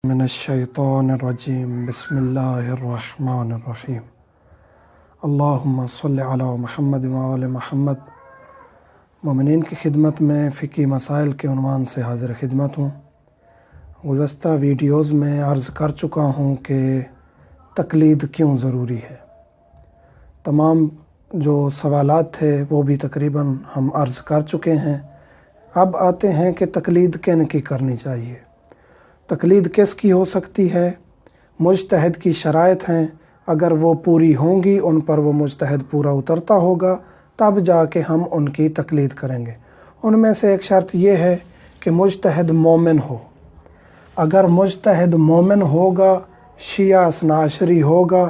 من الشیطان الرجیم بسم اللہ الرحمن الرحیم اللہم صلی علی محمد وآل محمد۔ مومنین کی خدمت میں فقہی مسائل کے عنوان سے حاضر خدمت ہوں۔ گزشتہ ویڈیوز میں عرض کر چکا ہوں کہ تقلید کیوں ضروری ہے۔ تمام جو سوالات تھے وہ بھی تقریباً ہم عرض کر چکے ہیں۔ اب آتے ہیں کہ تقلید کن کی کرنی چاہیے، تقلید کس کی ہو سکتی ہے۔ مجتہد کی شرائط ہیں، اگر وہ پوری ہوں گی، ان پر وہ مجتہد پورا اترتا ہوگا، تب جا کے ہم ان کی تقلید کریں گے۔ ان میں سے ایک شرط یہ ہے کہ مجتہد مومن ہو۔ اگر مجتہد مومن ہوگا، شیعہ اثنا عشری ہوگا،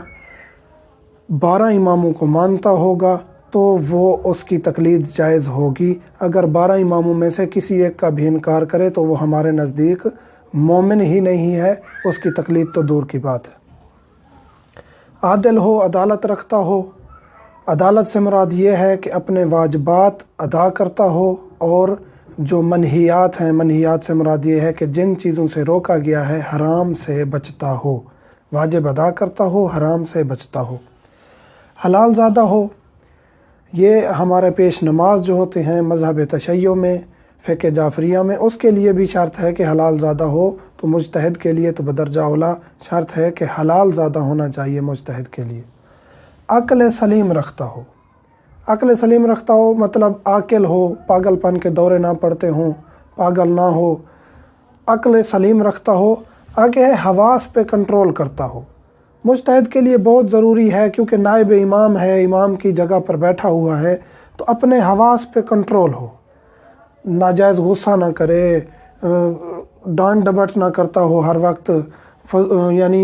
12 اماموں کو مانتا ہوگا، تو وہ اس کی تقلید جائز ہوگی۔ اگر 12 اماموں میں سے کسی ایک کا بھی انکار کرے تو وہ ہمارے نزدیک مومن ہی نہیں ہے، اس کی تقلید تو دور کی بات ہے۔ عادل ہو، عدالت رکھتا ہو۔ عدالت سے مراد یہ ہے کہ اپنے واجبات ادا کرتا ہو، اور جو منہیات ہیں، منہیات سے مراد یہ ہے کہ جن چیزوں سے روکا گیا ہے حرام سے بچتا ہو، واجب ادا کرتا ہو، حرام سے بچتا ہو۔ حلال زادہ ہو۔ یہ ہمارے پیش نماز جو ہوتے ہیں مذہب تشیع میں، فقہ جعفریہ میں، اس کے لیے بھی شرط ہے کہ حلال زادہ ہو۔ تو مجتہد کے لیے تو بدرجہ اولیٰ شرط ہے کہ حلال زادہ ہونا چاہیے مجتہد کے لیے۔ عقل سلیم رکھتا ہو۔ عقل سلیم رکھتا ہو مطلب عاقل ہو، پاگل پن کے دورے نہ پڑتے ہوں، پاگل نہ ہو۔ عقل سلیم رکھتا ہو، آگے ہے حواس پہ کنٹرول کرتا ہو۔ مجتہد کے لیے بہت ضروری ہے، کیونکہ نائب امام ہے، امام کی جگہ پر بیٹھا ہوا ہے، تو اپنے حواس پہ کنٹرول ہو، ناجائز غصہ نہ کرے، ڈانٹ ڈپٹ نہ کرتا ہو ہر وقت۔ یعنی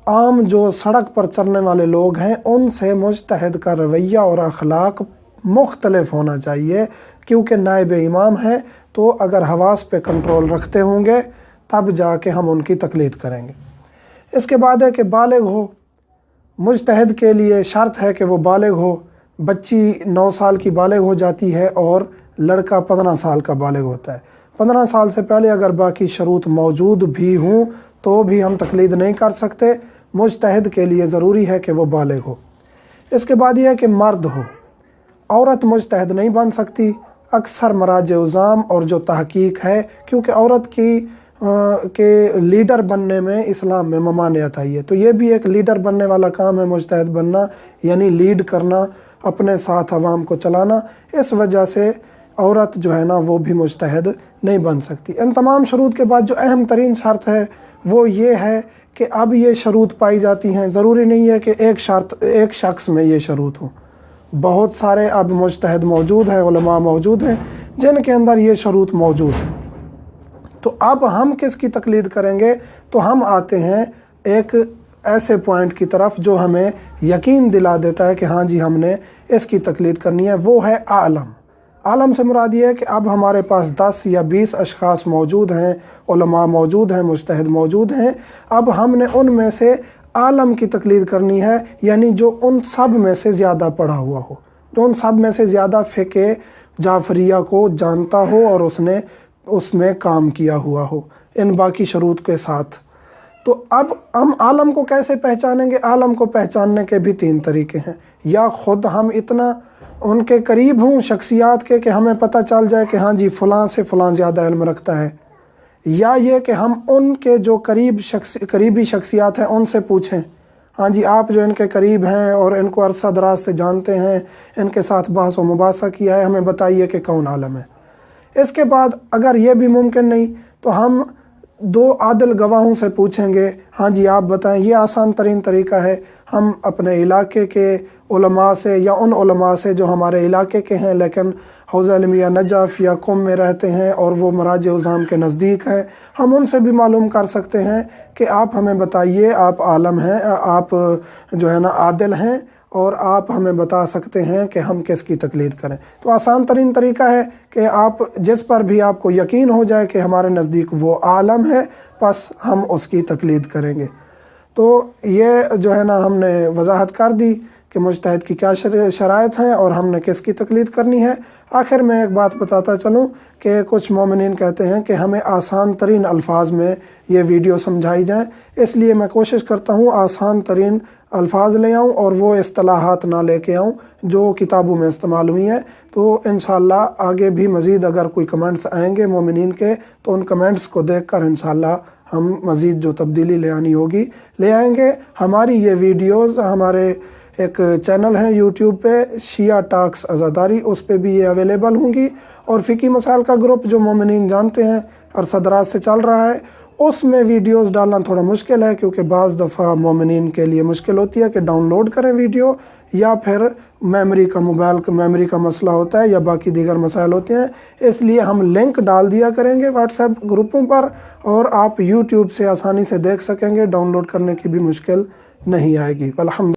عام جو سڑک پر چلنے والے لوگ ہیں ان سے مجتہد کا رویہ اور اخلاق مختلف ہونا چاہیے، کیونکہ نائب امام ہے۔ تو اگر حواس پہ کنٹرول رکھتے ہوں گے تب جا کے ہم ان کی تقلید کریں گے۔ اس کے بعد ہے کہ بالغ ہو۔ مجتہد کے لیے شرط ہے کہ وہ بالغ ہو۔ بچی 9 سال کی بالغ ہو جاتی ہے اور لڑکا 15 سال کا بالغ ہوتا ہے۔ 15 سال سے پہلے اگر باقی شروط موجود بھی ہوں تو بھی ہم تقلید نہیں کر سکتے۔ مجتہد کے لیے ضروری ہے کہ وہ بالغ ہو۔ اس کے بعد یہ ہے کہ مرد ہو۔ عورت مجتہد نہیں بن سکتی۔ اکثر مراجع عظام اور جو تحقیق ہے، کیونکہ عورت کے لیڈر بننے میں اسلام میں ممانعت آئی ہے، تو یہ بھی ایک لیڈر بننے والا کام ہے مجتہد بننا، یعنی لیڈ کرنا، اپنے ساتھ عوام کو چلانا۔ اس وجہ سے عورت جو ہے نا وہ بھی مجتہد نہیں بن سکتی۔ ان تمام شروط کے بعد جو اہم ترین شرط ہے وہ یہ ہے کہ اب یہ شروط پائی جاتی ہیں، ضروری نہیں ہے کہ ایک شخص میں یہ شروط ہوں، بہت سارے اب مجتہد موجود ہیں، علماء موجود ہیں جن کے اندر یہ شروط موجود ہیں۔ تو اب ہم کس کی تقلید کریں گے؟ تو ہم آتے ہیں ایک ایسے پوائنٹ کی طرف جو ہمیں یقین دلا دیتا ہے کہ ہاں جی ہم نے اس کی تقلید کرنی ہے، وہ ہے عالم۔ عالم سے مراد یہ ہے کہ اب ہمارے پاس 10 یا 20 اشخاص موجود ہیں، علماء موجود ہیں، مجتہد موجود ہیں۔ اب ہم نے ان میں سے عالم کی تقلید کرنی ہے، یعنی جو ان سب میں سے زیادہ پڑھا ہوا ہو، جو ان سب میں سے زیادہ فقہ جعفریہ کو جانتا ہو اور اس میں کام کیا ہوا ہو ان باقی شروط کے ساتھ۔ تو اب ہم عالم کو کیسے پہچانیں گے؟ عالم کو پہچاننے کے بھی 3 طریقے ہیں۔ یا خود ہم اتنا ان کے قریب ہوں شخصیات کے کہ ہمیں پتہ چل جائے کہ ہاں جی فلاں سے فلاں زیادہ علم رکھتا ہے، یا یہ کہ ہم ان کے جو قریبی شخصیات ہیں ان سے پوچھیں، ہاں جی آپ جو ان کے قریب ہیں اور ان کو عرصہ دراز سے جانتے ہیں، ان کے ساتھ بحث و مباحثہ کیا ہے، ہمیں بتائیے کہ کون عالم ہے۔ اس کے بعد اگر یہ بھی ممکن نہیں تو ہم 2 عادل گواہوں سے پوچھیں گے، ہاں جی آپ بتائیں۔ یہ آسان ترین طریقہ ہے، ہم اپنے علاقے کے علماء سے یا ان علماء سے جو ہمارے علاقے کے ہیں لیکن حوزہ علمیہ نجف یا قم میں رہتے ہیں اور وہ مراجع عظام کے نزدیک ہیں، ہم ان سے بھی معلوم کر سکتے ہیں کہ آپ ہمیں بتائیے، آپ عالم ہیں، آپ جو ہے نا عادل ہیں، اور آپ ہمیں بتا سکتے ہیں کہ ہم کس کی تقلید کریں۔ تو آسان ترین طریقہ ہے کہ آپ جس پر بھی آپ کو یقین ہو جائے کہ ہمارے نزدیک وہ عالم ہے، بس ہم اس کی تقلید کریں گے۔ تو یہ جو ہے نا ہم نے وضاحت کر دی کہ مجتہد کی کیا شرائط ہیں اور ہم نے کس کی تقلید کرنی ہے۔ آخر میں ایک بات بتاتا چلوں کہ کچھ مومنین کہتے ہیں کہ ہمیں آسان ترین الفاظ میں یہ ویڈیو سمجھائی جائیں، اس لیے میں کوشش کرتا ہوں آسان ترین الفاظ لے آؤں اور وہ اصطلاحات نہ لے کے آؤں جو کتابوں میں استعمال ہوئی ہیں۔ تو انشاءاللہ آگے بھی مزید اگر کوئی کمنٹس آئیں گے مومنین کے تو ان کمنٹس کو دیکھ کر انشاءاللہ ہم مزید جو تبدیلی لے آنی ہوگی لے آئیں گے۔ ہماری یہ ویڈیوز ہمارے ایک چینل ہے یوٹیوب پہ شیعہ ٹاکس عزاداری، اس پہ بھی یہ اویلیبل ہوں گی، اور فقہی مسائل کا گروپ جو مومنین جانتے ہیں اور صدرات سے چل رہا ہے اس میں ویڈیوز ڈالنا تھوڑا مشکل ہے، کیونکہ بعض دفعہ مومنین کے لیے مشکل ہوتی ہے کہ ڈاؤن لوڈ کریں ویڈیو، یا پھر موبائل میموری کا مسئلہ ہوتا ہے یا باقی دیگر مسائل ہوتے ہیں۔ اس لیے ہم لنک ڈال دیا کریں گے واٹس ایپ گروپوں پر، اور آپ یوٹیوب سے آسانی سے دیکھ سکیں گے، ڈاؤن لوڈ کرنے کی بھی مشکل نہیں آئے گی۔ الحمد